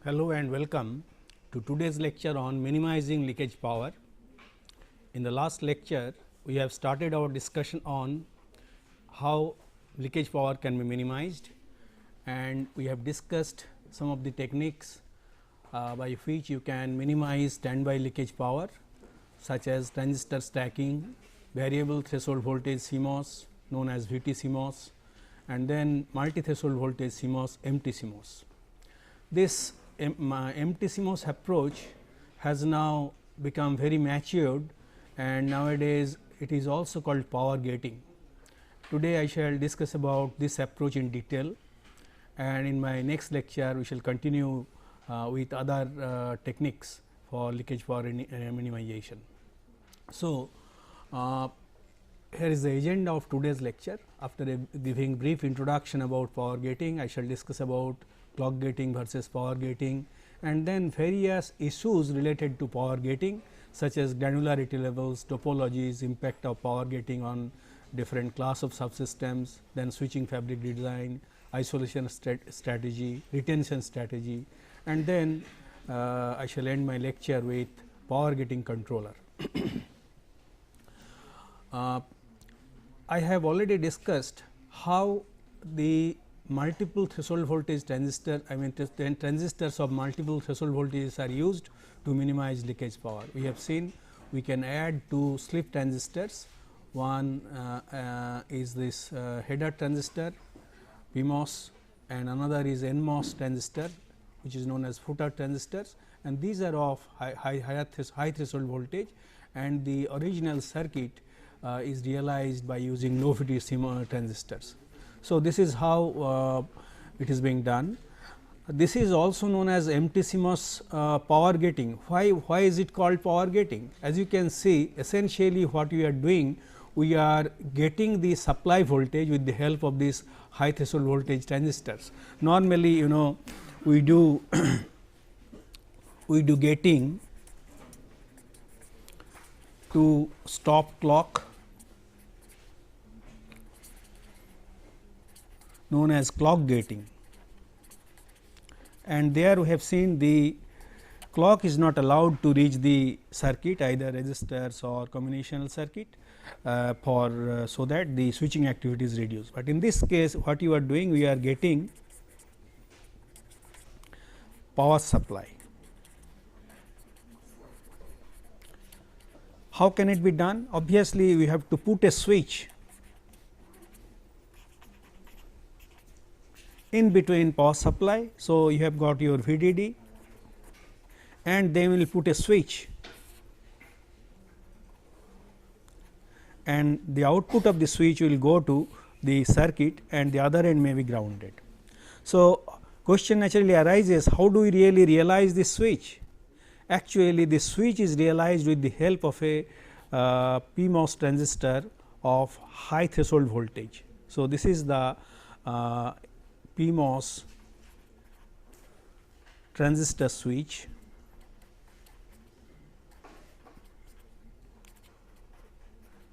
Hello and welcome to today's lecture on minimizing leakage power. In the last lecture, we have started our discussion on how leakage power can be minimized, and we have discussed some of the techniques by which you can minimize standby leakage power, such as transistor stacking, variable threshold voltage CMOS known as VT CMOS, and then multi threshold voltage CMOS, MT CMOS. This MT CMOS approach has now become very matured, and nowadays it is also called power gating. Today I shall discuss about this approach in detail, and in my next lecture we shall continue with other techniques for leakage power minimization. So, here is the agenda of today's lecture. After giving brief introduction about power gating, I shall discuss about clock gating versus power gating, and then various issues related to power gating, such as granularity levels, topologies, impact of power gating on different class of subsystems, then switching fabric design, isolation strategy, retention strategy, and then I shall end my lecture with power gating controller. I have already discussed how the multiple threshold voltage transistor, transistors of multiple threshold voltages are used to minimize leakage power. We have seen we can add two slip transistors. One is this header transistor PMOS, and another is NMOS transistor, which is known as footer transistors, and these are of high threshold voltage, and the original circuit is realized by using low frequency transistors. So, this is how it is being done. This is also known as MT CMOS power gating. Why is it called power gating? As you can see, essentially what we are doing, we are getting the supply voltage with the help of these high threshold voltage transistors. Normally, we do we do gating to stop clock, known as clock gating, and there we have seen the clock is not allowed to reach the circuit, either resistors or combinational circuit, so that the switching activity is reduced. But in this case, what you are doing, we are getting power supply. How can it be done? Obviously, we have to put a switch in between power supply. So, you have got your VDD, and then we will put a switch, and the output of the switch will go to the circuit, and the other end may be grounded. So, question naturally arises, how do we really realize this switch? Actually, this switch is realized with the help of a PMOS transistor of high threshold voltage. So, this is the PMOS transistor switch,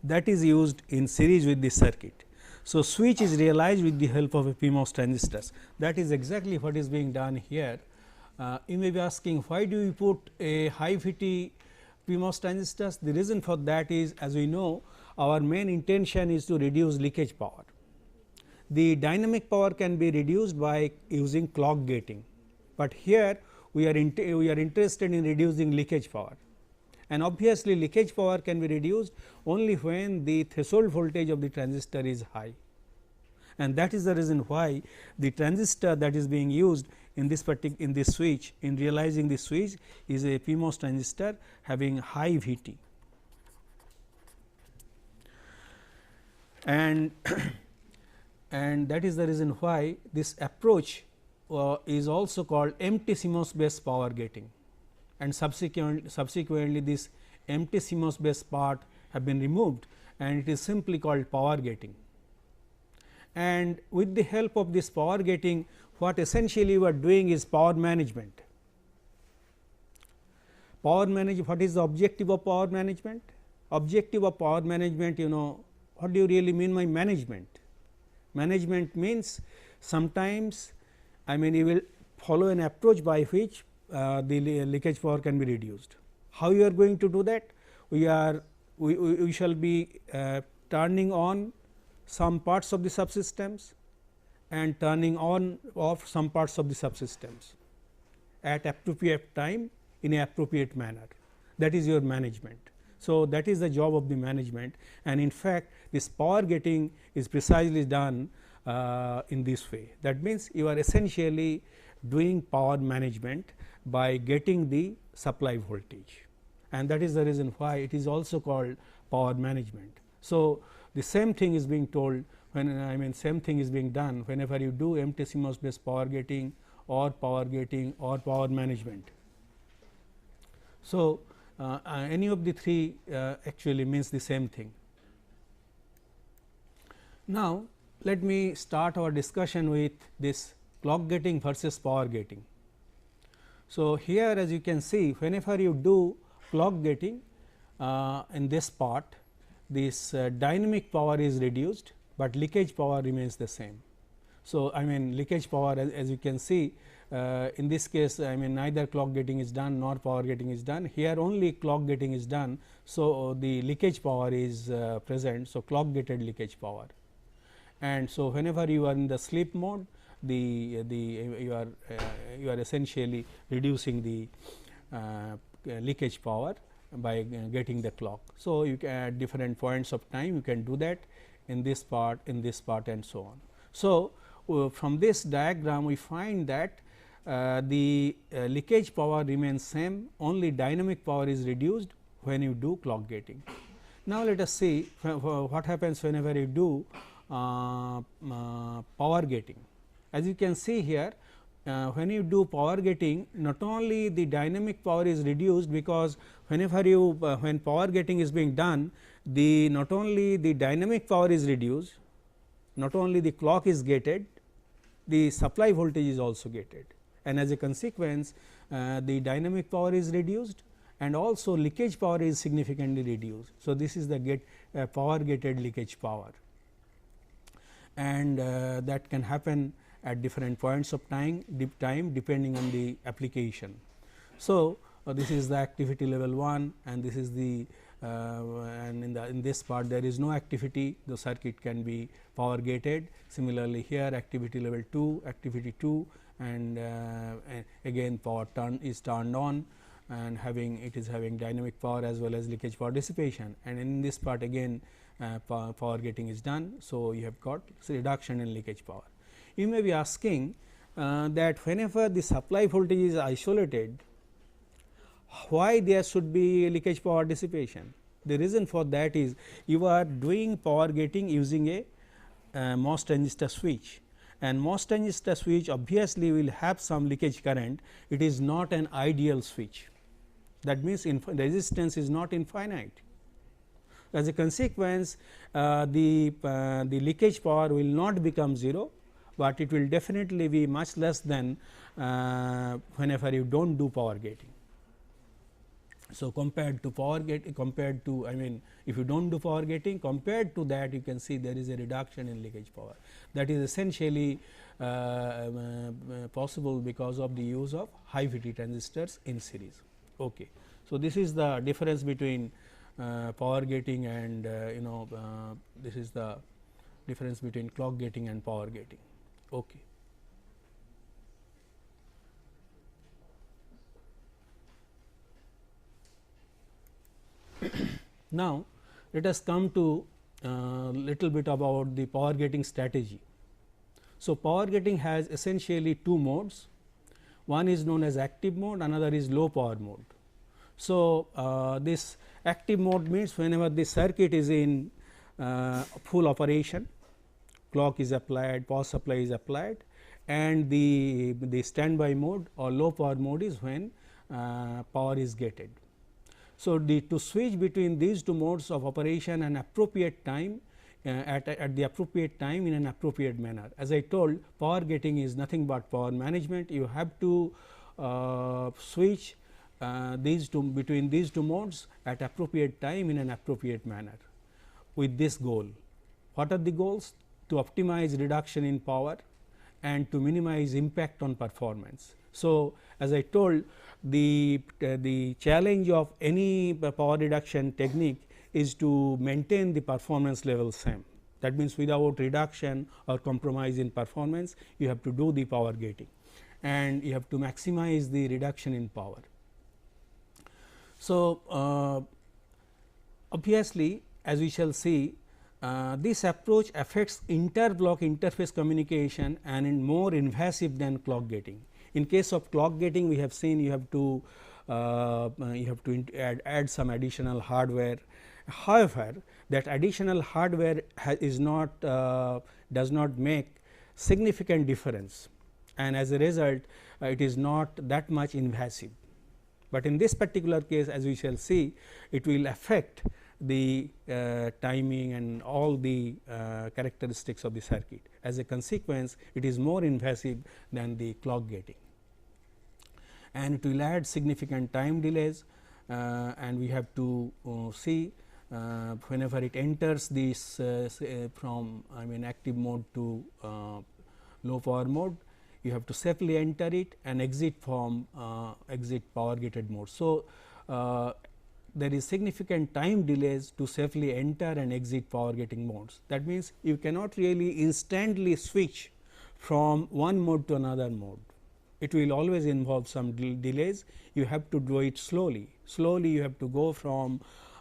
that is used in series with this circuit. So, switch is realized with the help of a PMOS transistors. That is exactly what is being done here. You may be asking, why do we put a high VT PMOS transistors? The reason for that is, as we know, our main intention is to reduce leakage power. The dynamic power can be reduced by using clock gating, but here we are interested in reducing leakage power, and obviously leakage power can be reduced only when the threshold voltage of the transistor is high, and that is the reason why the transistor that is being used in this switch, in realizing this switch, is a PMOS transistor having high VT. And and that is the reason why this approach is also called MT CMOS based power gating, and subsequently this MT CMOS based part have been removed, and it is simply called power gating. And with the help of this power gating, what essentially we are doing is power management. What is the objective of power management? Objective of power management, what do you really mean by management? Management means sometimes you will follow an approach by which the leakage power can be reduced. How you are going to do that? We shall be turning on some parts of the subsystems and turning on off some parts of the subsystems at appropriate time in a appropriate manner. That is your management. So, that is the job of the management, and in fact, this power getting is precisely done in this way. That means, you are essentially doing power management by getting the supply voltage, and that is the reason why it is also called power management. So, the same thing is being told when same thing is being done whenever you do empty CMOS based power getting or power management. So, any of the three actually means the same thing. Now, let me start our discussion with this clock gating versus power gating. So, here as you can see, whenever you do clock gating in this part, this dynamic power is reduced, but leakage power remains the same. So, leakage power as you can see, in this case neither clock gating is done nor power gating is done. Here only clock gating is done. So, the leakage power is present. So, clock gated leakage power, and so whenever you are in the sleep mode, you are essentially reducing the leakage power by getting the clock. So, you can at different points of time you can do that in this part, and so on. So, from this diagram we find that the leakage power remains same, only dynamic power is reduced when you do clock gating. Now, let us see what happens whenever you do power gating. As you can see here, when you do power gating, not only the dynamic power is reduced, because whenever you when power gating is being done, not only the dynamic power is reduced, not only the clock is gated, the supply voltage is also gated, and as a consequence the dynamic power is reduced and also leakage power is significantly reduced. So, this is the power gated leakage power, and that can happen at different points of time depending on the application. So, this is the activity level 1, and this is the and in this part there is no activity, the circuit can be power gated. Similarly, here activity level 2, activity 2, and again power is turned on, and it is having dynamic power as well as leakage power dissipation, and in this part again power getting is done. So, you have got reduction in leakage power. You may be asking that whenever the supply voltage is isolated, why there should be leakage power dissipation? The reason for that is you are doing power gating using a MOS transistor switch, and MOS transistor switch obviously will have some leakage current. It is not an ideal switch. That means, resistance is not infinite. As a consequence, the leakage power will not become 0, but it will definitely be much less than whenever you do not do power gating. So, compared to power gating, if you do not do power gating, compared to that you can see there is a reduction in leakage power. That is essentially possible because of the use of high VT transistors in series. Okay. So, this is the difference between power gating and this is the difference between clock gating and power gating. Okay. Now, let us come to little bit about the power gating strategy. So, power gating has essentially two modes. One is known as active mode, another is low power mode. So, this active mode means whenever the circuit is in full operation, clock is applied, power supply is applied, and the standby mode or low power mode is when power is gated. So, to switch between these two modes of operation and appropriate time at the appropriate time in an appropriate manner. As I told, power gating is nothing but power management. You have to switch between these two modes at appropriate time in an appropriate manner with this goal. What are the goals? To optimize reduction in power and to minimize impact on performance. So, as I told, the challenge of any power reduction technique is to maintain the performance level same. That means, without reduction or compromise in performance, you have to do the power gating and you have to maximize the reduction in power. So, obviously, as we shall see, this approach affects inter-block interface communication and is more invasive than clock gating. In case of clock gating, we have seen you have to add some additional hardware. However, that additional hardware is not does not make significant difference, and as a result it is not that much invasive. But in this particular case, as we shall see, it will affect the timing and all the characteristics of the circuit. As a consequence, it is more invasive than the clock gating, and it will add significant time delays, and we have to see whenever it enters this from active mode to low power mode, you have to safely enter it and exit from exit power gated mode. So, there is significant time delays to safely enter and exit power gating modes. That means, you cannot really instantly switch from one mode to another mode. It will always involve some delays. You have to do it slowly. Slowly, you have to go from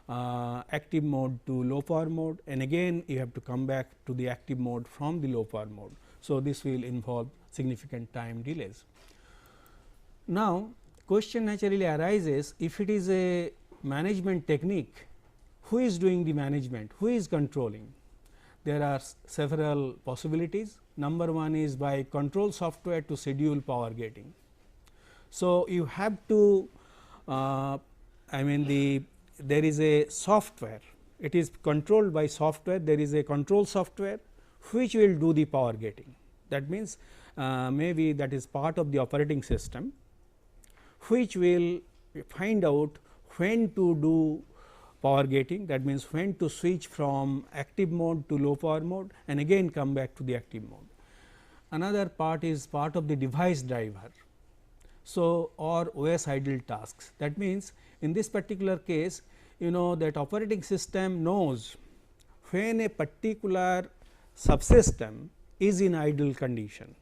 active mode to low power mode, and again you have to come back to the active mode from the low power mode. So, this will involve significant time delays. Now, question naturally arises, if it is a management technique, who is doing the management, who is controlling? There are several possibilities. Number one is by control software to schedule power gating. So, you have to there is a software, it is controlled by software, there is a control software which will do the power gating. That means, maybe that is part of the operating system, which will find out when to do power gating, that means, when to switch from active mode to low power mode and again come back to the active mode. Another part is part of the device driver. So, or OS idle tasks. That means, in this particular case, that operating system knows when a particular subsystem is in idle condition.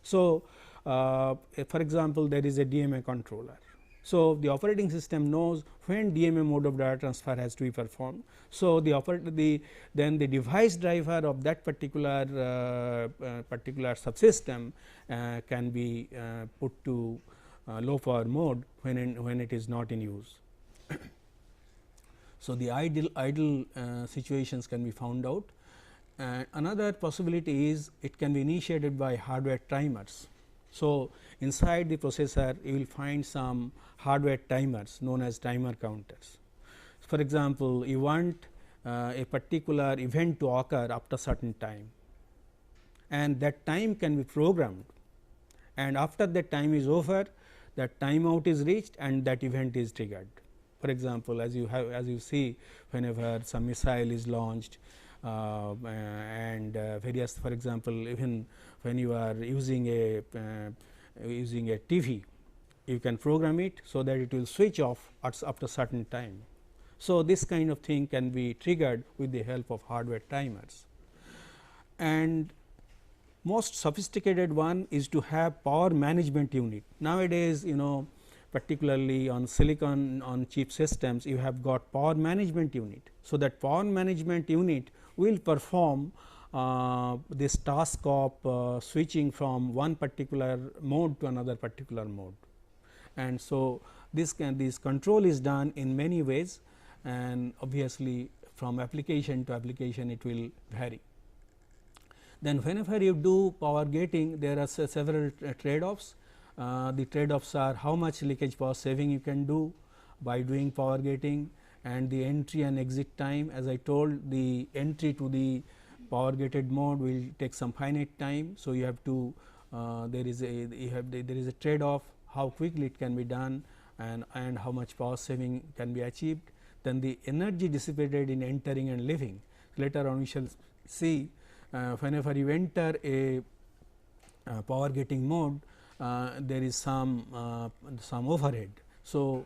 So, for example, there is a DMA controller. So, the operating system knows when DMA mode of data transfer has to be performed. So, then the device driver of that particular subsystem can be put to low power mode when it is not in use. So, the idle situations can be found out. Another possibility is it can be initiated by hardware timers. So, inside the processor you will find some hardware timers known as timer counters. For example, you want a particular event to occur after certain time, and that time can be programmed, and after that time is over, that timeout is reached and that event is triggered. For example, as you see, whenever some missile is launched and various, for example, even when you are using a TV, you can program it so that it will switch off after certain time. So, this kind of thing can be triggered with the help of hardware timers. And most sophisticated one is to have power management unit. Nowadays, particularly on silicon on chip systems, you have got power management unit. So, that power management unit will perform this task of switching from one particular mode to another particular mode. And so, this control is done in many ways, and obviously, from application to application it will vary. Then whenever you do power gating, there are several trade-offs. The trade-offs are how much leakage power saving you can do by doing power gating, and the entry and exit time. As I told, the entry to the power gated mode will take some finite time. So, you have to there is a trade-off how quickly it can be done and how much power saving can be achieved. Then the energy dissipated in entering and leaving. Later on we shall see whenever you enter a power getting mode, there is some overhead. So,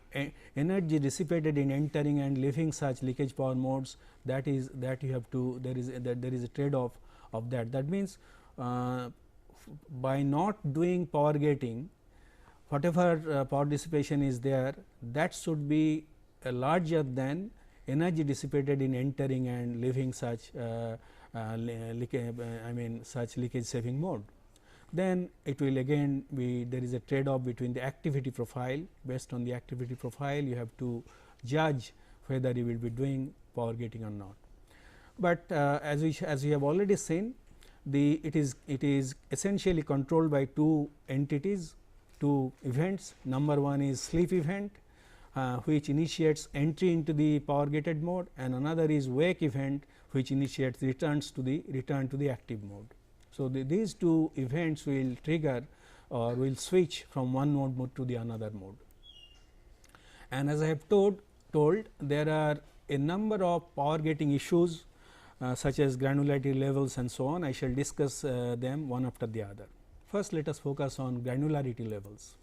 energy dissipated in entering and leaving such leakage power modes, that you have to, there is a trade off of that. That means, by not doing power gating, whatever power dissipation is there, that should be larger than energy dissipated in entering and leaving such such leakage saving mode. Then it will again be, there is a trade off between the activity profile. Based on the activity profile, you have to judge whether you will be doing power gating or not. But as we have already seen, it is essentially controlled by two entities, two events. Number one is sleep event, which initiates entry into the power gated mode, and another is wake event, which initiates return to the active mode. So, these two events will trigger or will switch from one mode to the another mode. And as I have told there are a number of power gating issues, such as granularity levels and so on. I shall discuss them one after the other. First, let us focus on granularity levels.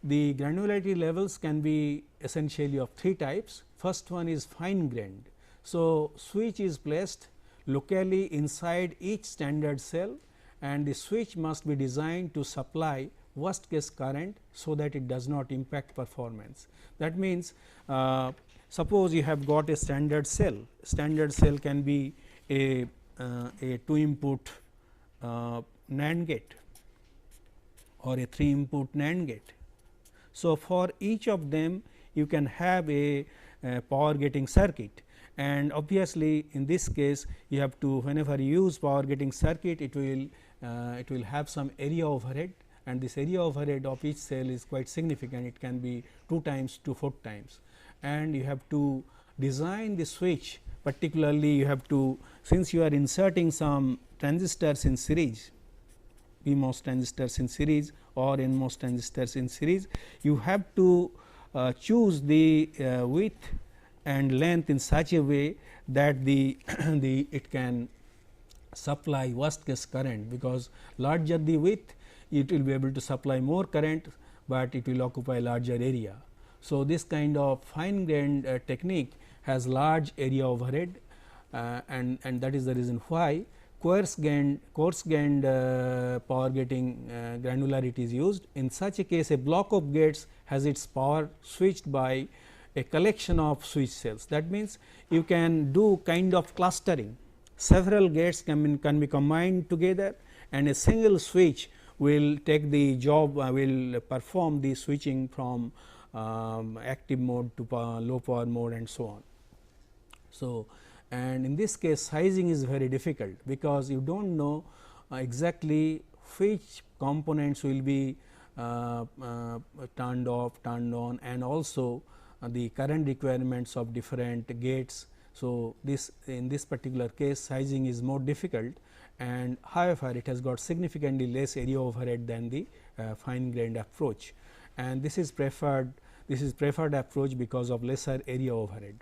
The granularity levels can be essentially of three types. First one is fine grained. So, switch is placed locally inside each standard cell, and the switch must be designed to supply worst case current, so that it does not impact performance. That means, suppose you have got a standard cell. Standard cell can be a 2 input NAND gate or a 3 input NAND gate. So, for each of them you can have a power gating circuit, and obviously, in this case you have to, whenever you use power gating circuit, it will have some area overhead, and this area overhead of each cell is quite significant. It can be 2 times to 4 times, and you have to design the switch. Particularly, you have to, since you are inserting some transistors in series, PMOS transistors in series or NMOS transistors in series, you have to choose the width and length in such a way that it can supply worst case current, because larger the width, it will be able to supply more current, but it will occupy larger area. So, this kind of fine grained technique has large area overhead, and that is the reason why coarse grained power gating granularity is used. In such a case, a block of gates has its power switched by a collection of switch cells. That means, you can do kind of clustering. Several gates can be combined together, and a single switch will take the job, will perform the switching from active mode to low power mode and so on. So, and in this case sizing is very difficult, because you do not know exactly which components will be turned off, turned on, and also the current requirements of different gates. So, this in this particular case sizing is more difficult, and however, it has got significantly less area overhead than the fine grained approach, and this is preferred approach because of lesser area overhead.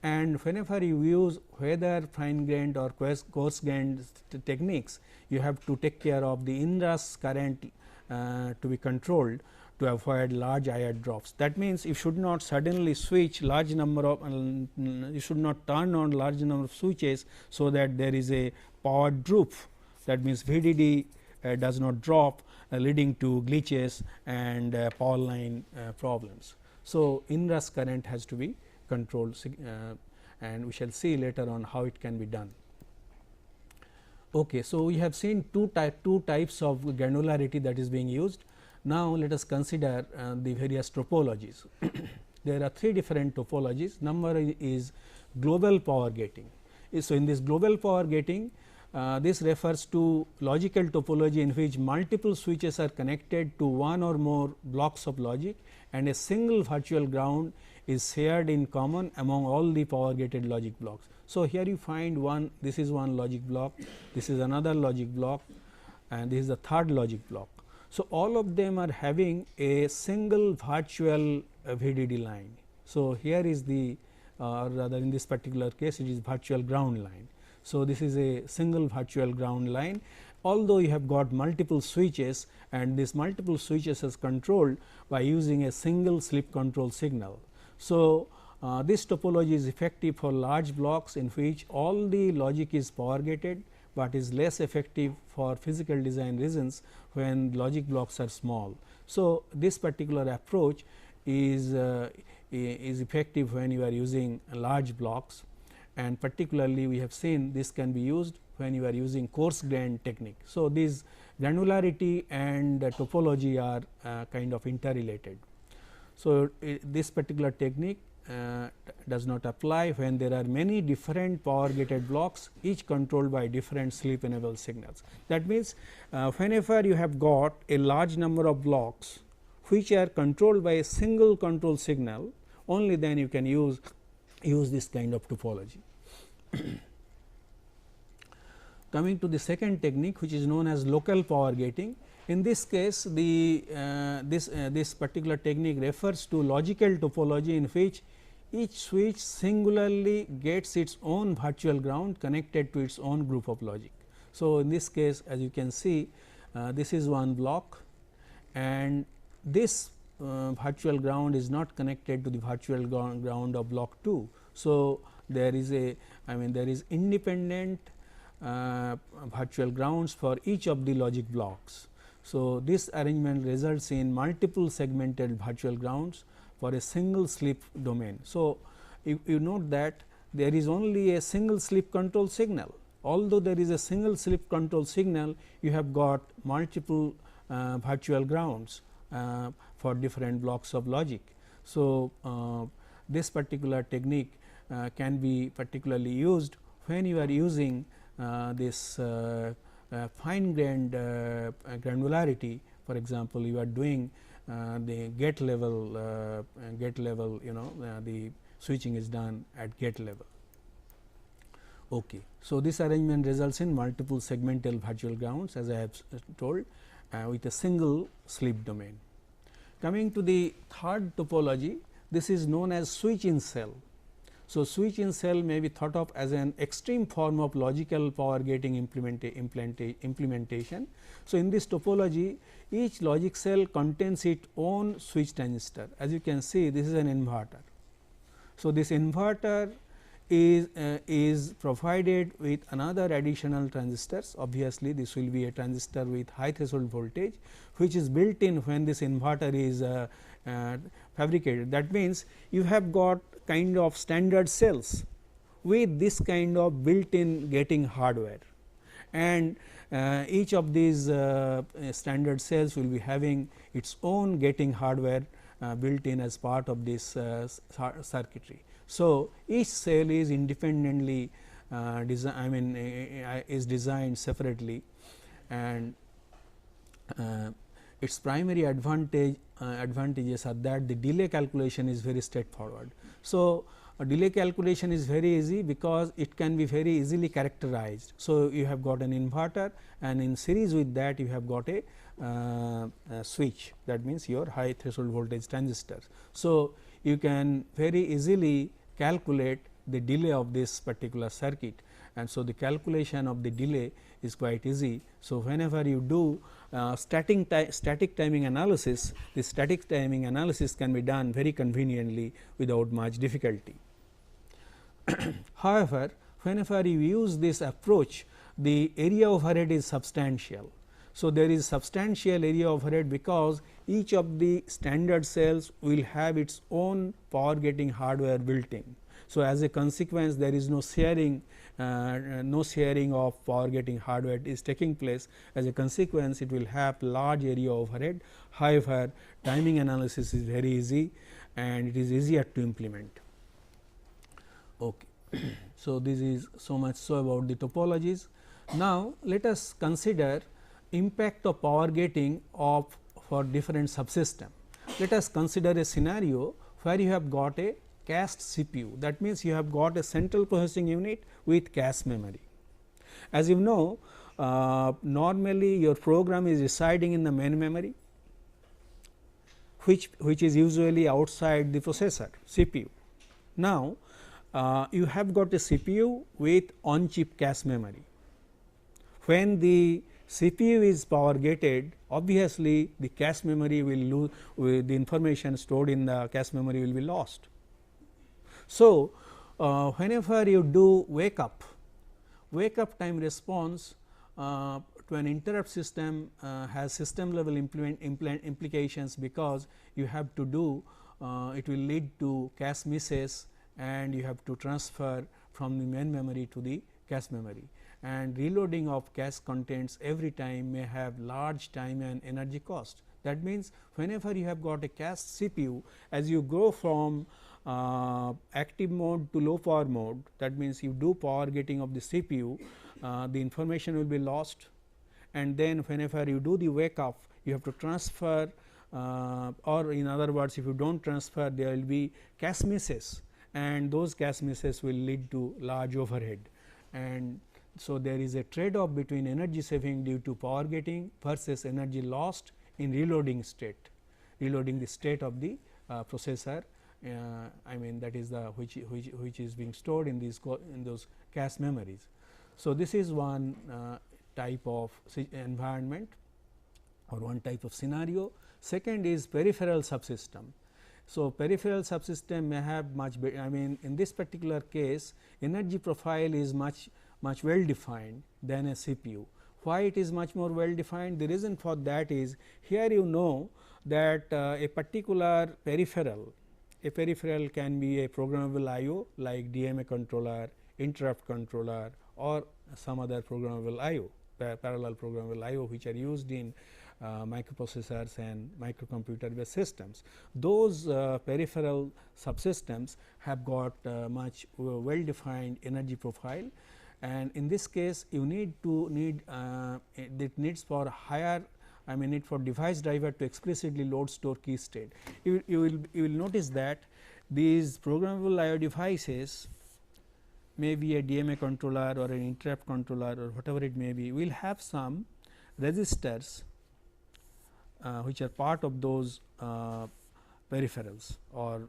And whenever you use whether fine grained or coarse grained techniques, you have to take care of the inrush current to be controlled to avoid large IR drops. That means, you should not suddenly switch large number of you should not turn on large number of switches, so that there is a power droop. That means, VDD does not drop, leading to glitches and power line problems. So, inrush current has to be controlled, and we shall see later on how it can be done. Okay, so, we have seen two types of granularity that is being used. Now, let us consider the various topologies. There are 3 different topologies. Number is global power gating. So, in this global power gating, this refers to logical topology in which multiple switches are connected to one or more blocks of logic, and a single virtual ground is shared in common among all the power gated logic blocks. So, here you find one, this is one logic block, this is another logic block, and this is the third logic block. So, all of them are having a single virtual VDD line. So, here is the rather in this particular case it is virtual ground line. So, this is a single virtual ground line, although you have got multiple switches and this multiple switches is controlled by using a single slip control signal. So, this topology is effective for large blocks in which all the logic is power gated, but is less effective for physical design reasons when logic blocks are small. So, this particular approach is effective when you are using large blocks, and particularly we have seen this can be used when you are using coarse grained technique. So, these granularity and topology are kind of interrelated. So, this particular technique does not apply when there are many different power gated blocks, each controlled by different sleep enabled signals. That means, whenever you have got a large number of blocks which are controlled by a single control signal, only then you can use this kind of topology. Coming to the second technique, which is known as local power gating. In this case, this particular technique refers to logical topology in which each switch singularly gets its own virtual ground connected to its own group of logic. So, in this case, as you can see, this is one block and this virtual ground is not connected to the virtual ground of block 2. So, there is there is independent virtual grounds for each of the logic blocks. So, this arrangement results in multiple segmented virtual grounds for a single slip domain. So, you note that there is only a single slip control signal. Although there is a single slip control signal, you have got multiple virtual grounds for different blocks of logic. So, this particular technique can be particularly used when you are using this fine grained granularity. For example, you are doing the gate level the switching is done at gate level. Okay. So, this arrangement results in multiple segmental virtual grounds, as I have told, with a single slip domain. Coming to the third topology, this is known as switch in cell. So, switch in cell may be thought of as an extreme form of logical power gating implementation. So, in this topology, each logic cell contains its own switch transistor. As you can see, this is an inverter. So, this inverter is provided with another additional transistors. Obviously, this will be a transistor with high threshold voltage, which is built in when this inverter is fabricated. That means, you have got kind of standard cells with this kind of built in gating hardware, and each of these standard cells will be having its own gating hardware built in as part of this circuitry. So, each cell is independently is designed separately, and its primary advantages are that the delay calculation is very straightforward. So, a delay calculation is very easy because it can be very easily characterized. So, you have got an inverter, and in series with that you have got a switch, that means your high threshold voltage transistors. So, you can very easily calculate the delay of this particular circuit, and so the calculation of the delay is quite easy. So, whenever you do static timing analysis, the static timing analysis can be done very conveniently without much difficulty. However, whenever you use this approach, the area overhead is substantial. So, there is substantial area overhead because each of the standard cells will have its own power gating hardware built in. So, as a consequence, there is no sharing of power gating hardware is taking place. As a consequence, it will have large area overhead. However, timing analysis is very easy and it is easier to implement. Okay. So, this is so much so about the topologies. Now, let us consider impact of power gating for different subsystem. Let us consider a scenario where you have got a cached CPU. That means, you have got a central processing unit with cache memory. As you know, normally your program is residing in the main memory, which is usually outside the processor CPU. Now, you have got a CPU with on chip cache memory. When the CPU is power gated, obviously the cache memory will lose, the information stored in the cache memory will be lost. So, whenever you do wake up time response to an interrupt system has system level implications, because you have to do it will lead to cache misses, and you have to transfer from the main memory to the cache memory, and reloading of cache contents every time may have large time and energy cost. That means, whenever you have got a cache CPU, as you go from active mode to low power mode, that means you do power gating of the CPU, the information will be lost, and then whenever you do the wake up, you have to transfer, or in other words, if you do not transfer, there will be cache misses, and those cache misses will lead to large overhead. And so, there is a trade off between energy saving due to power gating versus energy lost in reloading state, reloading the state of the processor. I mean, that is the which is being stored in these in those cache memories. So, this is one type of environment or one type of scenario. Second is peripheral subsystem. So, peripheral subsystem may have much I mean, in this particular case, energy profile is much well defined than a CPU. Why it is much more well defined? The reason for that is, here you know that a particular peripheral, can be a programmable I/O like DMA controller, interrupt controller, or some other programmable I/O, parallel programmable I/O, which are used in microprocessors and microcomputer based systems. Those peripheral subsystems have got much well defined energy profile, and in this case you need it needs for higher, I mean need for device driver to explicitly load store key state. You will notice that these programmable I/O devices, may be a DMA controller or an interrupt controller or whatever it may be, will have some resistors which are part of those peripherals or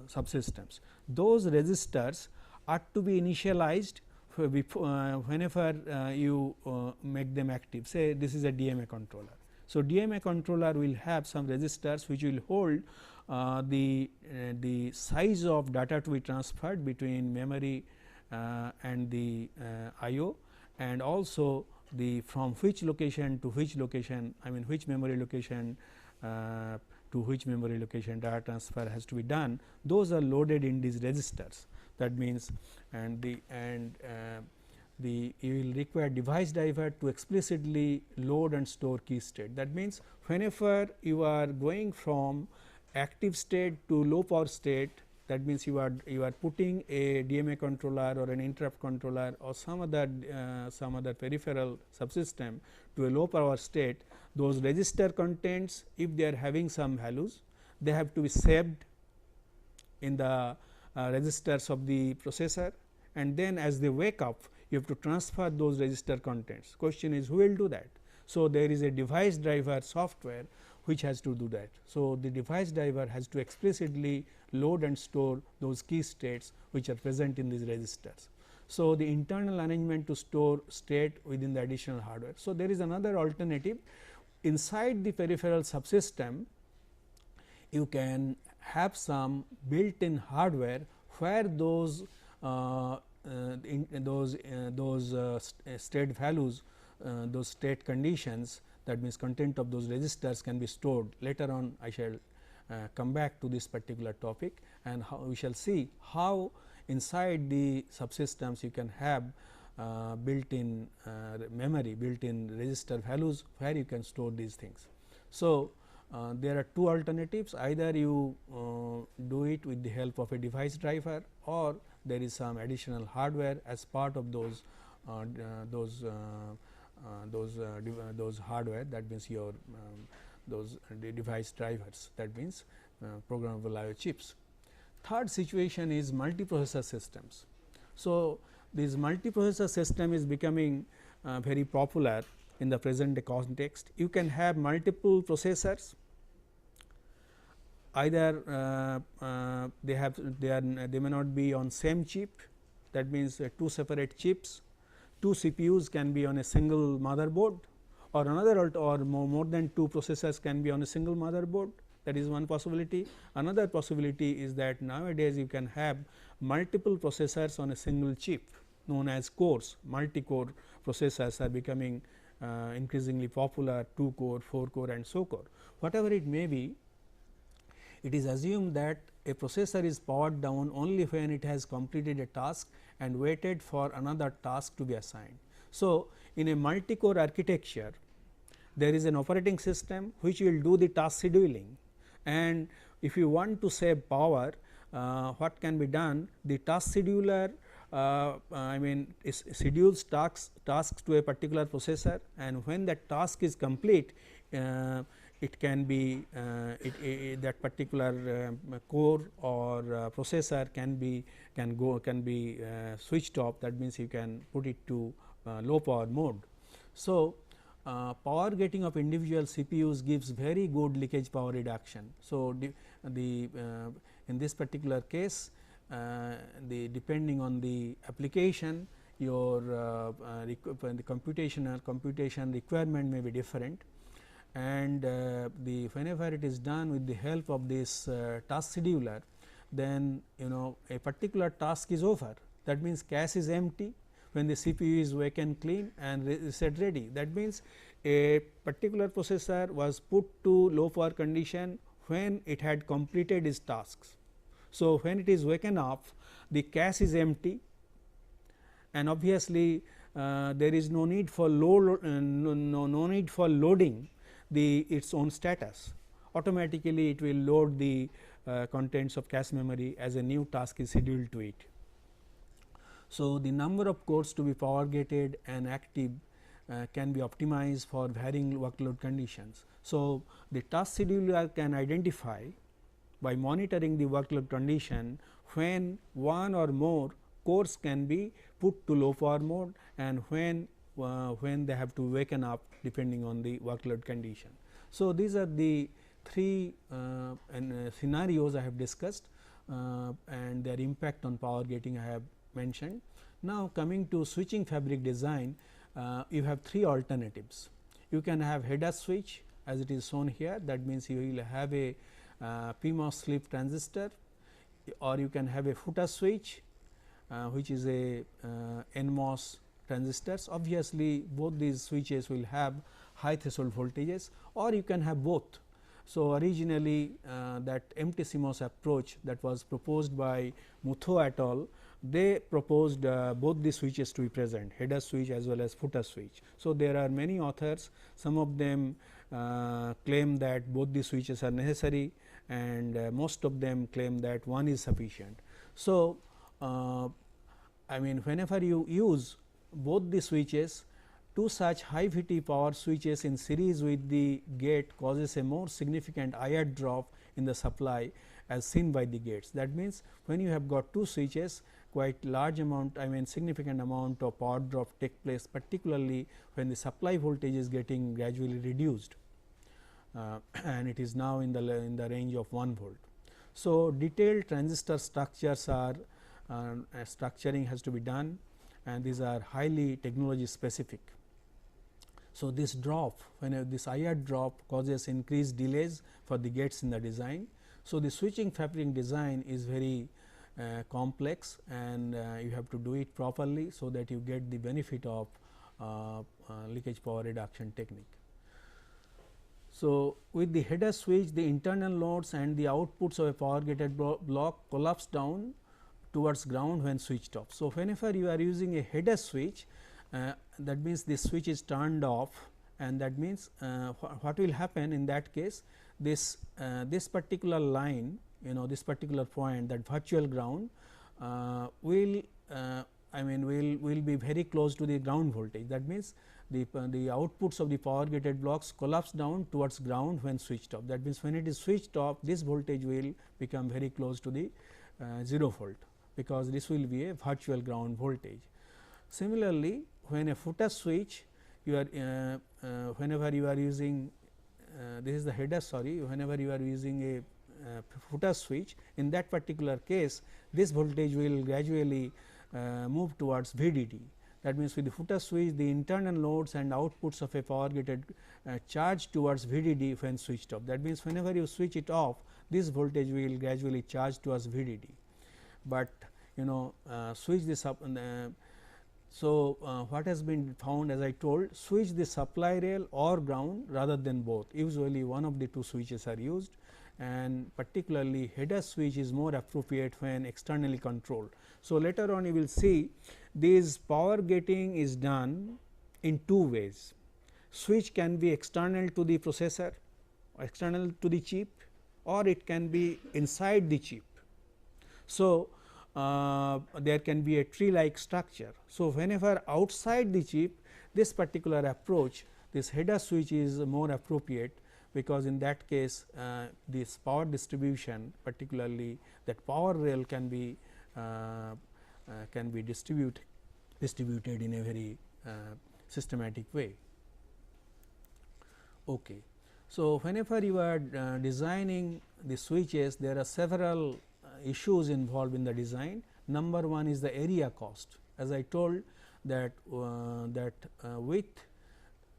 subsystems. Those resistors are to be initialized whenever you make them active. Say this is a DMA controller. So, DMA controller will have some resistors which will hold the size of data to be transferred between memory and the I/O, and also the from which location to which location, I mean which memory location to which memory location data transfer has to be done. Those are loaded in these resistors. That means, and you will require device driver to explicitly load and store key state. That means, whenever you are going from active state to low power state, that means you are putting a DMA controller or an interrupt controller or some other peripheral subsystem to a low power state. Those register contents, if they are having some values, they have to be saved in the registers of the processor, and then as they wake up, you have to transfer those register contents. Question is, who will do that? So, there is a device driver software which has to do that. So, the device driver has to explicitly load and store those key states which are present in these registers. So, the internal arrangement to store state within the additional hardware. So, there is another alternative inside the peripheral subsystem. You can have some built in hardware where those state values, those state conditions, that means content of those registers can be stored. Later on I shall come back to this particular topic, and how we shall see how inside the subsystems you can have built in memory, built in register values where you can store these things. So, there are two alternatives, either you do it with the help of a device driver, or there is some additional hardware as part of those hardware, that means your those device drivers, that means programmable I/O chips. Third situation is multiprocessor systems. So, this multiprocessor system is becoming very popular in the present day context. You can have multiple processors, either they may not be on same chip, that means two separate chips. Two CPUs can be on a single motherboard, or another or more than 2 processors can be on a single motherboard. That is one possibility. Another possibility is that nowadays you can have multiple processors on a single chip, known as cores. Multi-core processors are becoming increasingly popular, 2 core, 4 core and so core. Whatever it may be, it is assumed that a processor is powered down only when it has completed a task and waited for another task to be assigned. So, in a multi-core architecture, there is an operating system which will do the task scheduling, and if you want to save power, what can be done? The task scheduler I mean schedules tasks to a particular processor, and when that task is complete, it can be that particular core or processor can be switched off. That means, you can put it to low power mode. So, power getting of individual CPUs gives very good leakage power reduction. So, in this particular case, depending on the application, your the computation requirement may be different, and whenever it is done with the help of this task scheduler, then a particular task is over. That means, cache is empty when the CPU is awakened clean and reset ready. That means, a particular processor was put to low power condition when it had completed its tasks. So, when it is waken up, the cache is empty, and obviously, there is no need for no need for loading its own status. Automatically, it will load the contents of cache memory as a new task is scheduled to it. So, the number of cores to be power gated and active can be optimized for varying workload conditions. So, the task scheduler can identify by monitoring the workload condition when one or more cores can be put to low power mode, and when they have to waken up depending on the workload condition. So, these are the 3 scenarios I have discussed, and their impact on power gating I have mentioned. Now, coming to switching fabric design, you have 3 alternatives. You can have header switch as it is shown here. That means, you will have a PMOS slip transistor, or you can have a footer switch, which is a NMOS transistors. Obviously, both these switches will have high threshold voltages, or you can have both. So, originally that empty CMOS approach that was proposed by Mutho et al., they proposed both the switches to be present, header switch as well as footer switch. So, there are many authors, some of them claim that both the switches are necessary, and most of them claim that one is sufficient. So, I mean, whenever you use both the switches, two such high VT power switches in series with the gate causes a more significant IR drop in the supply as seen by the gates. That means, when you have got two switches, quite large amount, I mean significant amount of power drop take place, particularly when the supply voltage is getting gradually reduced, and it is now in the range of 1 volt. So, detailed transistor structures are structuring has to be done, and these are highly technology specific. So, this drop, when this IR drop causes increased delays for the gates in the design. So, the switching fabric design is very complex, and you have to do it properly, so that you get the benefit of leakage power reduction technique. So, with the header switch, the internal loads and the outputs of a power gated block collapse down towards ground when switched off. So, whenever you are using a header switch, that means this switch is turned off, and that means what will happen in that case, this particular line, this particular point, that virtual ground will I mean will be very close to the ground voltage. That means, the outputs of the power gated blocks collapse down towards ground when switched off. That means, when it is switched off, this voltage will become very close to the 0 volt, because this will be a virtual ground voltage. Similarly, when a footer switch, you are whenever you are using this is the header, sorry, whenever you are using a footer switch, in that particular case, this voltage will gradually move towards VDD. That means, with the footer switch, the internal loads and outputs of a power gated charge towards VDD when switched off. That means, whenever you switch it off, this voltage will gradually charge towards VDD, but switch this up. So, what has been found, as I told, switch the supply rail or ground rather than both. Usually, one of the two switches are used, and particularly header switch is more appropriate when externally controlled. So, later on you will see this power gating is done in two ways. Switch can be external to the processor, external to the chip, or it can be inside the chip. So, there can be a tree like structure. So, whenever outside the chip, this particular approach, this header switch is more appropriate, because in that case this power distribution, particularly that power rail can be distributed in a very systematic way. Okay. So, whenever you are designing the switches, there are several issues involved in the design. Number one is the area cost. As I told that width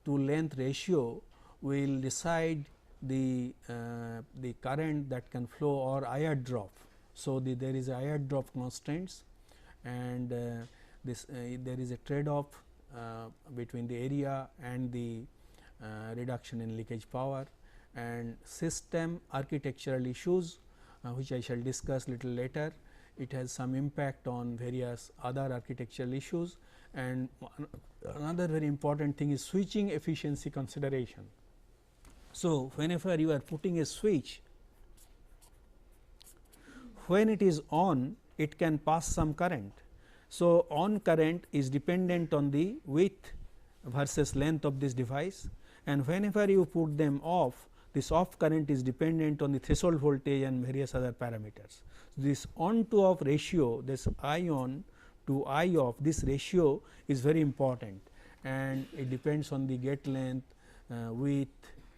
to length ratio will decide the current that can flow or IR drop. So, there is IR drop constraints, and there is a trade off between the area and the reduction in leakage power, and system architectural issues, which I shall discuss little later. It has some impact on various other architectural issues, and another very important thing is switching efficiency consideration. So, whenever you are putting a switch, when it is on, it can pass some current. So, on current is dependent on the width versus length of this device, and whenever you put them off, this off current is dependent on the threshold voltage and various other parameters. This on to off ratio, this I on to I off, this ratio is very important, and it depends on the gate length, width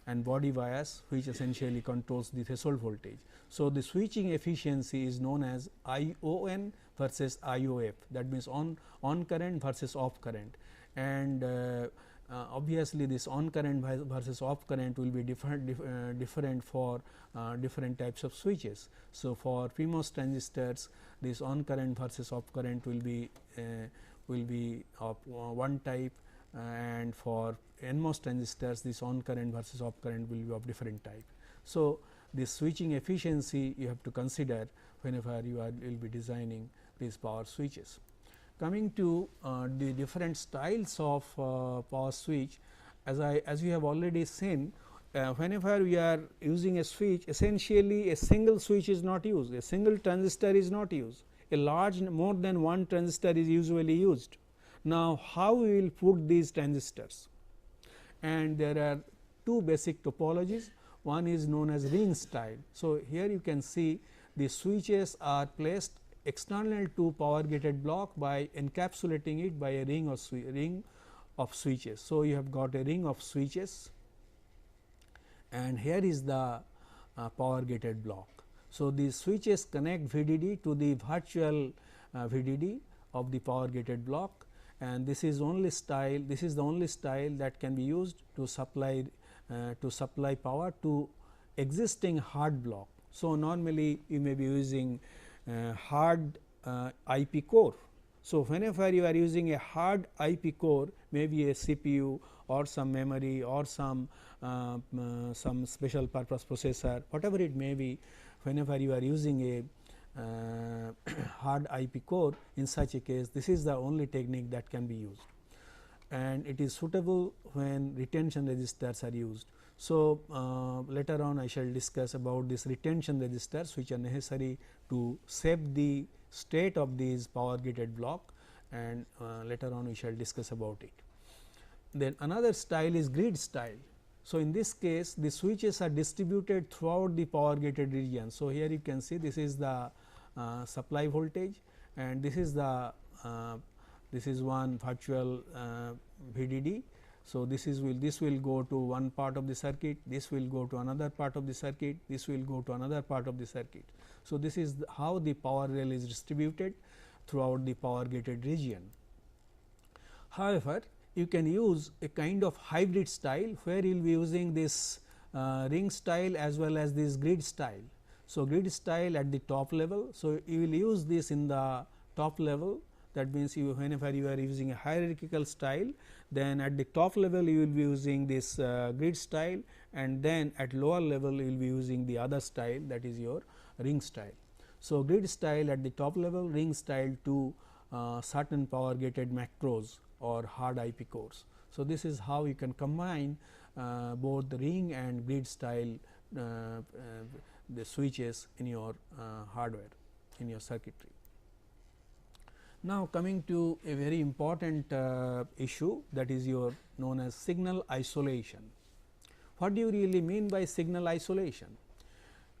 and body bias, which essentially controls the threshold voltage. So, the switching efficiency is known as ION versus IOF, that means on current versus off current, and obviously, this on current versus off current will be different for different types of switches. So, for PMOS transistors, this on current versus off current will be of one type, and for NMOS transistors, this on current versus off current will be of different type. So, this switching efficiency you have to consider whenever you will be designing these power switches. Coming to the different styles of power switch, as we have already seen, whenever we are using a switch, essentially a single switch is not used, a single transistor is not used, a large more than one transistor is usually used. Now, how we will put these transistors? And there are two basic topologies. One is known as ring style. So, here you can see the switches are placed external to power gated block by encapsulating it by a ring of switches. So, you have got a ring of switches, and here is the power gated block. So, these switches connect VDD to the virtual VDD of the power gated block, and this is the only style that can be used to supply power to existing hard block. So, normally you may be using hard IP core. So, whenever you are using a hard IP core, maybe a CPU or some memory or some special purpose processor, whatever it may be, whenever you are using a hard IP core, in such a case this is the only technique that can be used, and it is suitable when retention resistors are used. So, later on I shall discuss about these retention resistors, which are necessary to save the state of these power gated block, and later on we shall discuss about it. Then another style is grid style. So, in this case the switches are distributed throughout the power gated region. So, here you can see this is the supply voltage, and this is the this is one virtual VDD. So, this will go to one part of the circuit, this will go to another part of the circuit, this will go to another part of the circuit. So, this is how the power rail is distributed throughout the power gated region. However, you can use a kind of hybrid style where you will be using this ring style as well as this grid style. So, grid style at the top level. So, you will use this in the top level, that means you whenever you are using a hierarchical style, then at the top level you will be using this grid style, and then at lower level you will be using the other style, that is your ring style. So, grid style at the top level, ring style to certain power gated macros or hard IP cores. So, this is how you can combine both the ring and grid style the switches in your hardware, in your circuitry. Now, coming to a very important issue, that is your known as signal isolation. What do you really mean by signal isolation?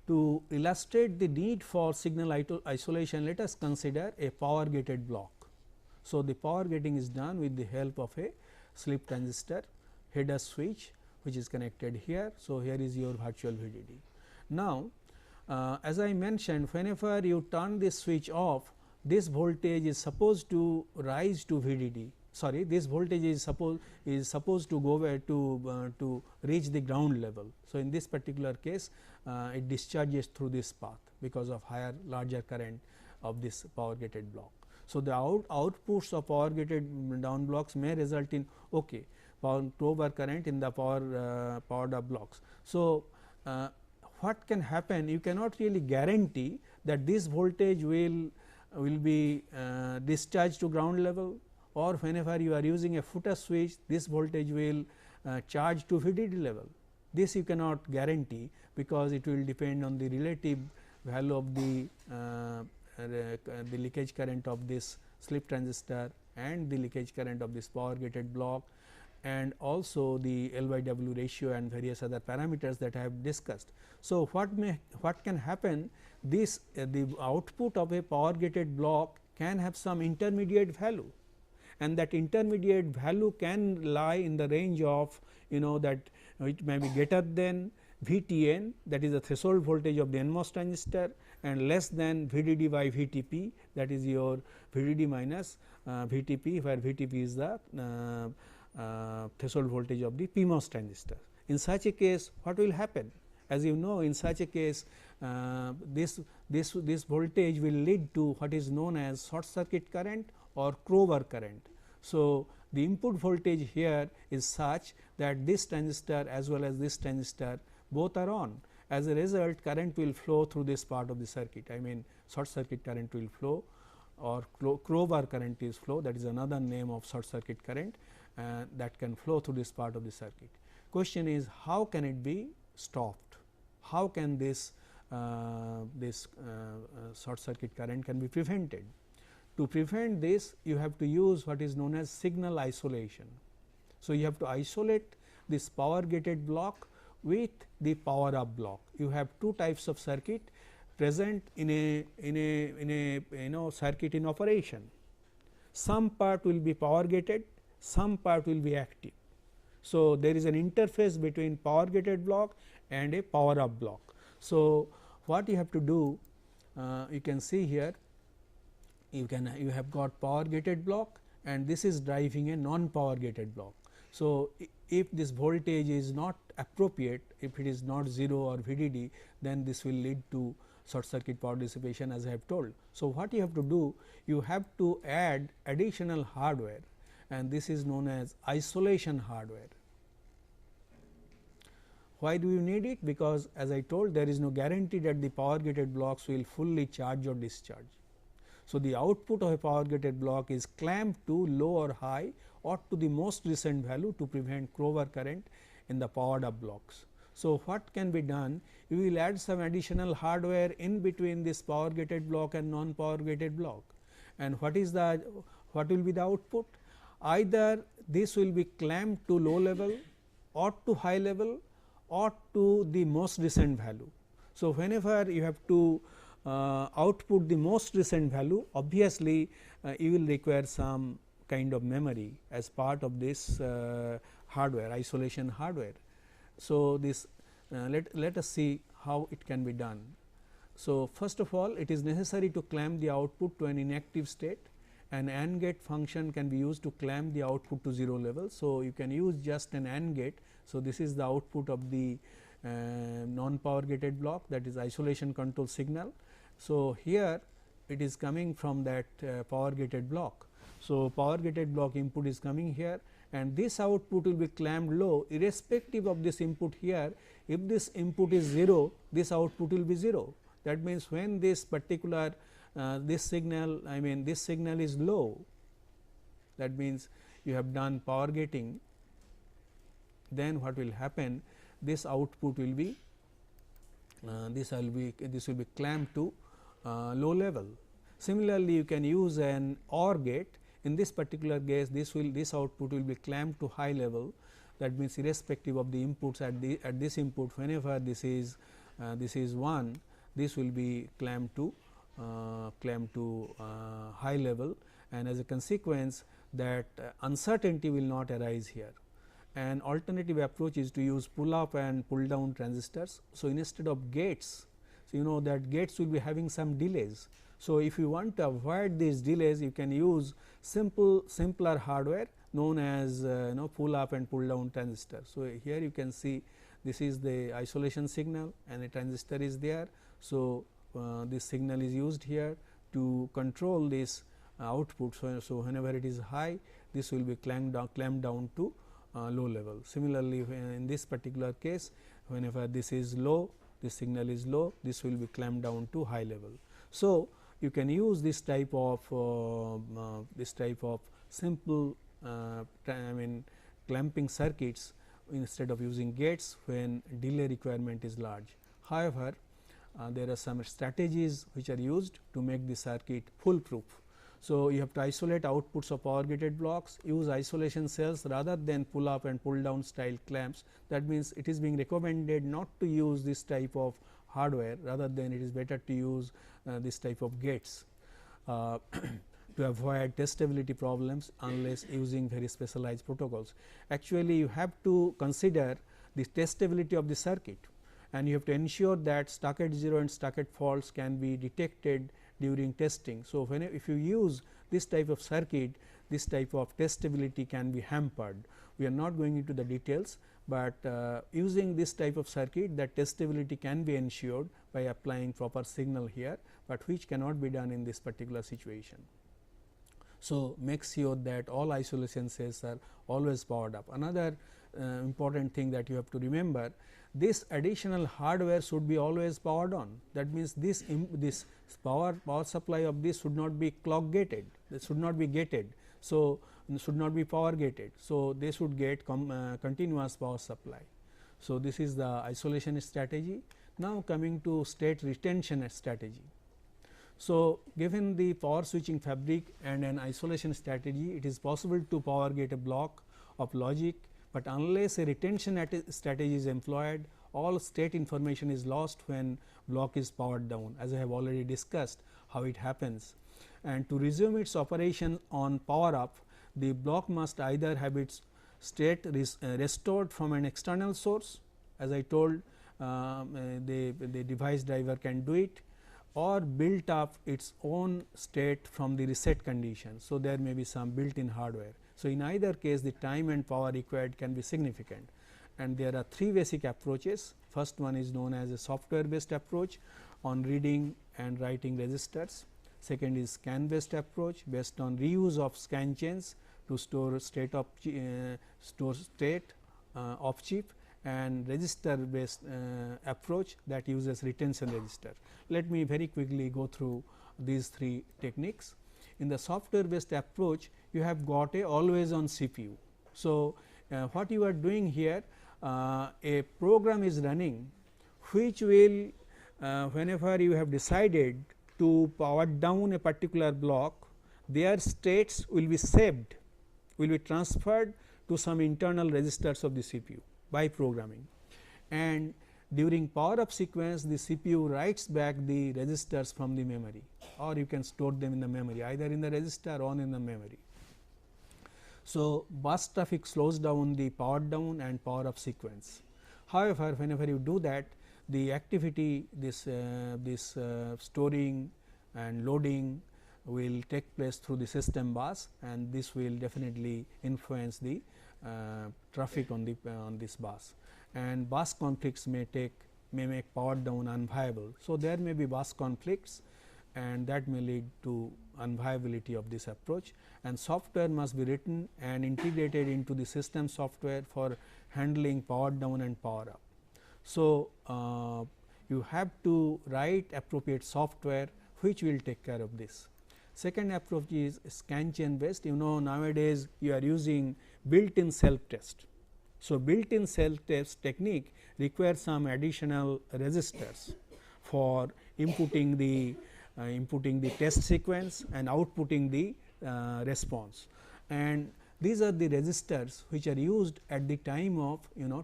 To illustrate the need for signal isolation, let us consider a power gated block. So, the power gating is done with the help of a slip transistor header switch, which is connected here. So, here is your virtual VDD. Now, as I mentioned, whenever you turn this switch off, this voltage is supposed to rise to VDD. Sorry, this voltage is supposed to go where to reach the ground level. So, in this particular case, it discharges through this path because of larger current of this power gated block. So, the outputs of power gated down blocks may result in power over current in the powered up blocks. So, what can happen? You cannot really guarantee that this voltage will be discharged to ground level, or whenever you are using a footer switch, this voltage will charge to VDD level. This you cannot guarantee, because it will depend on the relative value of the leakage current of this slip transistor and the leakage current of this power gated block, and also the L by W ratio and various other parameters that I have discussed. So, what can happen, this the output of a power gated block can have some intermediate value, and that intermediate value can lie in the range of that it may be greater than VTN, that is the threshold voltage of the NMOS transistor, and less than VDD by VTP, that is your VDD minus VTP, where VTP is the threshold voltage of the PMOS transistor. In such a case, what will happen? As you know, in such a case, this voltage will lead to what is known as short circuit current or Krover current. So, the input voltage here is such that this transistor as well as this transistor both are on. As a result, current will flow through this part of the circuit. I mean, short circuit current will flow, or Krover current is flow, that is another name of short circuit current that can flow through this part of the circuit. Question is, how can it be stopped? How can this short circuit current can be prevented? To prevent this, you have to use what is known as signal isolation. So, you have to isolate this power gated block with the power up block. You have two types of circuit present in a circuit in operation. Some part will be power gated, some part will be active. So, there is an interface between power gated block and a power up block. So, what you have to do, you can see here, you have got power gated block, and this is driving a non power gated block. So, if this voltage is not appropriate, if it is not 0 or VDD, then this will lead to short circuit power dissipation, as I have told. So, what you have to do? You have to add additional hardware, and this is known as isolation hardware. Why do you need it? Because as I told, there is no guarantee that the power gated blocks will fully charge or discharge. So, the output of a power gated block is clamped to low or high or to the most recent value to prevent Krover current in the powered up blocks. So, what can be done? You will add some additional hardware in between this power gated block and non power gated block, and what will be the output? Either this will be clamped to low level or to high level or to the most recent value. So, whenever you have to output the most recent value, obviously you will require some kind of memory as part of this hardware, isolation hardware. So, this let us see how it can be done. So, first of all, it is necessary to clamp the output to an inactive state, an AND gate function can be used to clamp the output to 0 level. So, you can use just an AND gate. So, this is the output of the non power gated block, that is isolation control signal. So, here it is coming from that power gated block. So, power gated block input is coming here, and this output will be clamped low irrespective of this input here. If this input is 0, this output will be 0. That means, when this particular this signal, I mean this signal is low, that means you have done power gating, then what will happen, this output will be this will be clamped to low level. Similarly, you can use an OR gate. In this particular case, this output will be clamped to high level. That means, irrespective of the inputs at this input, whenever this is 1, this will be clamped to high level, and as a consequence that uncertainty will not arise here. An alternative approach is to use pull up and pull down transistors. So, instead of gates, so you know that gates will be having some delays. So, if you want to avoid these delays, you can use simpler hardware known as pull up and pull down transistor. So, here you can see this is the isolation signal and a transistor is there. So, this signal is used here to control this output. So, whenever it is high, this will be clamped down to low level. Similarly, in this particular case, whenever this is low, this signal is low, this will be clamped down to high level. So, you can use this type of simple clamping circuits instead of using gates when delay requirement is large. However, there are some strategies which are used to make the circuit foolproof. So, you have to isolate outputs of power gated blocks, use isolation cells rather than pull up and pull down style clamps. That means, it is being recommended not to use this type of hardware, rather than it is better to use this type of gates to avoid testability problems unless using very specialized protocols. Actually, you have to consider the testability of the circuit, and you have to ensure that Stochastic 0 and Stochastic faults can be detected during testing. So, if you use this type of circuit, this type of testability can be hampered. We are not going into the details, but using this type of circuit, that testability can be ensured by applying proper signal here, but which cannot be done in this particular situation. So, make sure that all isolation cells are always powered up. Another important thing that you have to remember, this additional hardware should be always powered on. That means, this power supply of this should not be clock gated, this should not be gated. So, should not be power gated. So, they should get continuous power supply. So, this is the isolation strategy. Now, coming to state retention strategy. So, given the power switching fabric and an isolation strategy, it is possible to power gate a block of logic, but unless a retention strategy is employed, all state information is lost when block is powered down, as I have already discussed how it happens. And to resume its operation on power up, the block must either have its state restored from an external source, as I told the device driver can do it, or built up its own state from the reset condition. So, there may be some built in hardware. So, in either case, the time and power required can be significant, and there are 3 basic approaches. First one is known as a software based approach on reading and writing registers. Second is scan based approach based on reuse of scan chains to store state of of chip, and register based approach that uses retention register. Let me very quickly go through these 3 techniques. In the software based approach, you have got a always on CPU. So, what you are doing here, a program is running which will whenever you have decided to power down a particular block, their states will be saved, will be transferred to some internal registers of the CPU by programming, and during power up sequence the CPU writes back the registers from the memory, or you can store them in the memory, either in the register or in the memory. So, bus traffic slows down the power down and power up sequence. However, whenever you do that, the activity this storing and loading will take place through the system bus, and this will definitely influence the traffic on this bus, and bus conflicts may make power down unviable. So, there may be bus conflicts, and that may lead to unviability of this approach, and software must be written and integrated into the system software for handling power down and power up. So, you have to write appropriate software which will take care of this. Second approach is scan chain based. You know, nowadays you are using built in self test. So, built in self test technique requires some additional resistors for inputting the test sequence and outputting the response, and these are the resistors which are used at the time of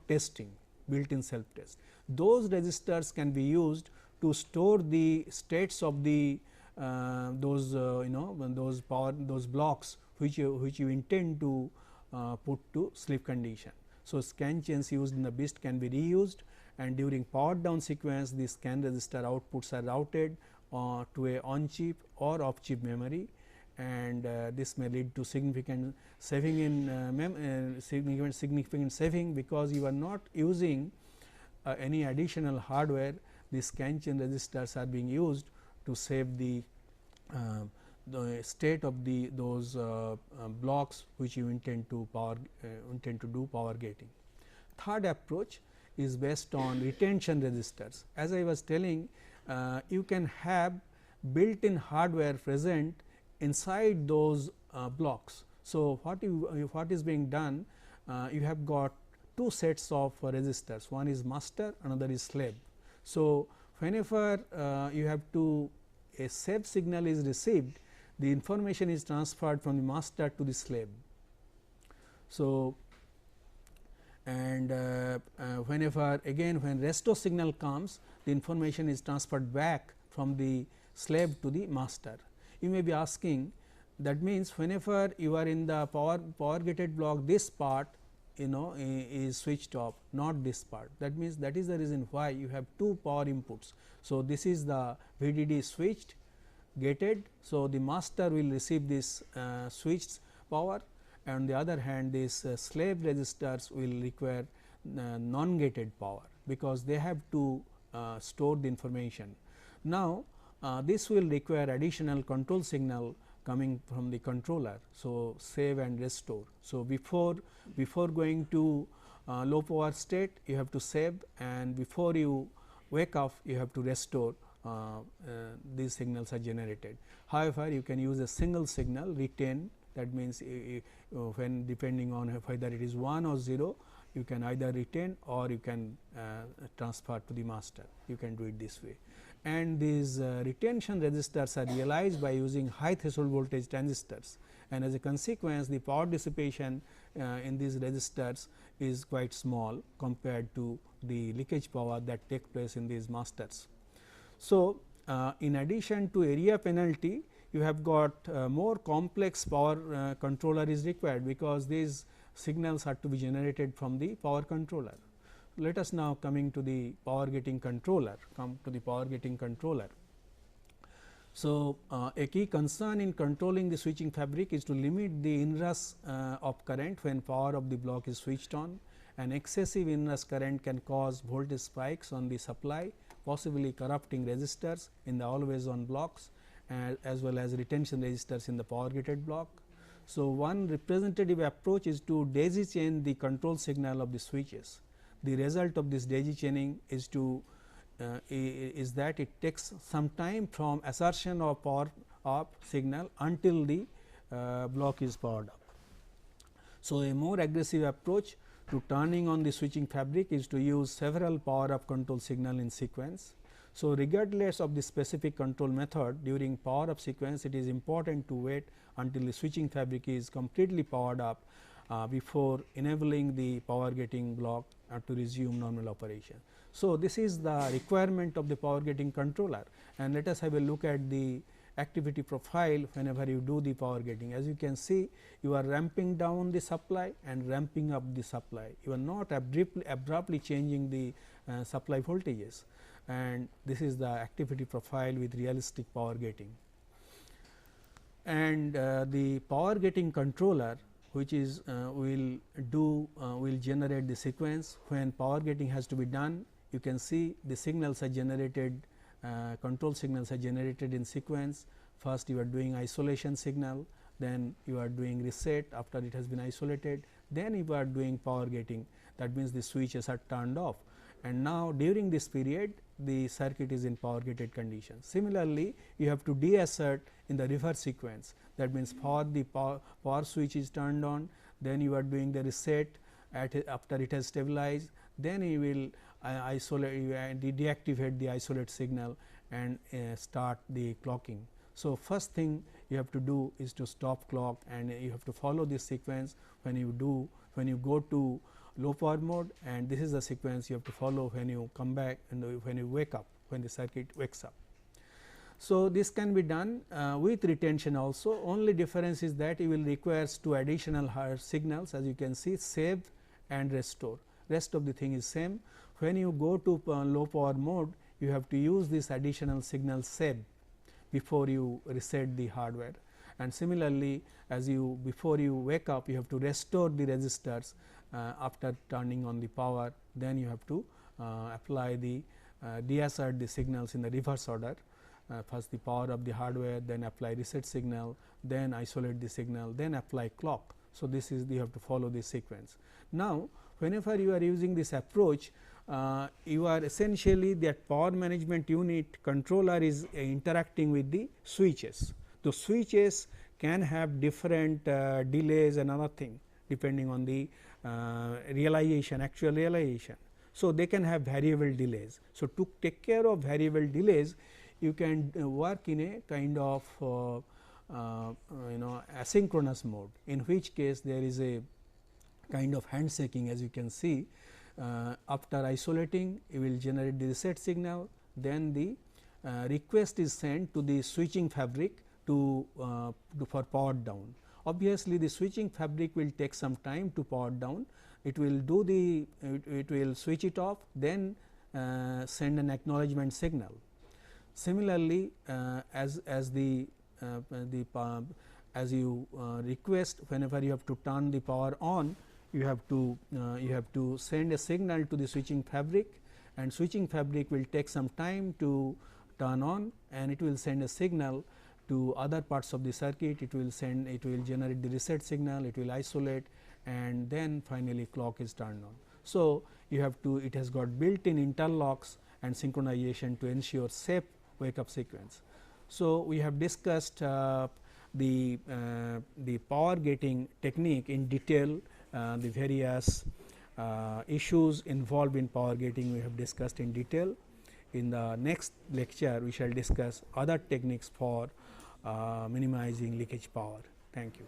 testing, built in self test. Those resistors can be used to store the states of the those blocks which you intend to put to sleep condition. So, scan chains used in the BIST can be reused, and during power down sequence the scan register outputs are routed to a on chip or off chip memory, and this may lead to significant saving in significant saving, because you are not using any additional hardware. The scan chain registers are being used to save the state of those blocks which you intend to do power gating. Third approach is based on retention registers. As I was telling, you can have built in hardware present inside those blocks. So, what is being done, you have got two sets of resistors, one is master, another is slave. So, whenever you have a slave signal is received, the information is transferred from the master to the slave. So, and whenever again when resto signal comes, the information is transferred back from the slave to the master. You may be asking, that means whenever you are in the power gated block, this part is switched off, not this part. That means that is the reason why you have two power inputs. So, this is the VDD switched gated. So, the master will receive this switched power, and on the other hand this slave registers will require non gated power, because they have to store the information. Now, this will require additional control signal coming from the controller. So, save and restore. So, before going to low power state, you have to save, and before you wake up you have to restore. These signals are generated. However, you can use a single signal retain, that means when depending on whether it is 1 or 0, you can either retain or you can transfer to the master. You can do it this way, and these retention resistors are realized by using high threshold voltage transistors, and as a consequence the power dissipation in these resistors is quite small compared to the leakage power that takes place in these masters. So, in addition to area penalty, you have got more complex power controller is required, because these signals are to be generated from the power controller. Let us now coming to the power gating controller, So, a key concern in controlling the switching fabric is to limit the inrush of current when power of the block is switched on. An excessive inrush current can cause voltage spikes on the supply, possibly corrupting resistors in the always on blocks, as well as retention resistors in the power gated block. So, one representative approach is to daisy chain the control signal of the switches. The result of this daisy chaining is that it takes some time from assertion of power up signal until the block is powered up. So, a more aggressive approach to turning on the switching fabric is to use several power up control signal in sequence. So, regardless of the specific control method, during power up sequence it is important to wait until the switching fabric is completely powered up before enabling the power gating block to resume normal operation. So, this is the requirement of the power gating controller, and let us have a look at the activity profile whenever you do the power gating. As you can see, you are ramping down the supply and ramping up the supply. You are not abruptly changing the supply voltages, and this is the activity profile with realistic power gating. and the power getting controller, which is will generate the sequence. When power getting has to be done, you can see the signals are generated, control signals are generated in sequence. First you are doing isolation signal, then you are doing reset after it has been isolated, then you are doing power getting, that means the switches are turned off, and now during this period the circuit is in power gated condition. Similarly, you have to deassert in the reverse sequence, that means for the power switch is turned on, then you are doing the reset after it has stabilized, then you will isolate, deactivate the isolate signal and start the clocking. So, first thing you have to do is to stop clock, and you have to follow this sequence when you go to low power mode, and this is the sequence you have to follow when you come back and when you wake up, when the circuit wakes up. So, this can be done with retention also, only difference is that you will require two additional signals, as you can see, save and restore, rest of the thing is same. When you go to low power mode, you have to use this additional signal save before you reset the hardware, and similarly as you before you wake up, you have to restore the resistors after turning on the power, then you have to apply the deassert the signals in the reverse order, first the power of the hardware, then apply reset signal, then isolate the signal, then apply clock. So, this is you have to follow this sequence. Now, whenever you are using this approach, you are essentially that power management unit controller is interacting with the switches. The switches can have different delays and other thing depending on the realization, actual realization. So, they can have variable delays. So, to take care of variable delays, you can work in a kind of asynchronous mode, in which case there is a kind of handshaking, as you can see. After isolating, you will generate the reset signal, then the request is sent to the switching fabric to for power down. Obviously, the switching fabric will take some time to power down, it will do the it will switch it off, then send an acknowledgement signal. Similarly, as you request, whenever you have to turn the power on, you have to send a signal to the switching fabric, and switching fabric will take some time to turn on, and it will send a signal to other parts of the circuit. It will generate the reset signal, it will isolate, and then finally clock is turned on. So, you have to, it has got built in interlocks and synchronization to ensure safe wake up sequence. So, we have discussed the power gating technique in detail, the various issues involved in power gating we have discussed in detail. In the next lecture, we shall discuss other techniques for minimizing leakage power. Thank you.